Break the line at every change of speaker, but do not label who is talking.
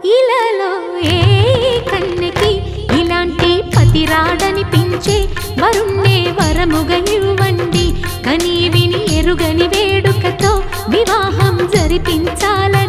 ఇలాలో ఏ కన్నెకి ఇలాంటి పతి రాడనిపించే వరుణ్ణే వరముగా ఇవ్వండి. కని విని ఎరుగని వేడుకతో వివాహం జరిపించాల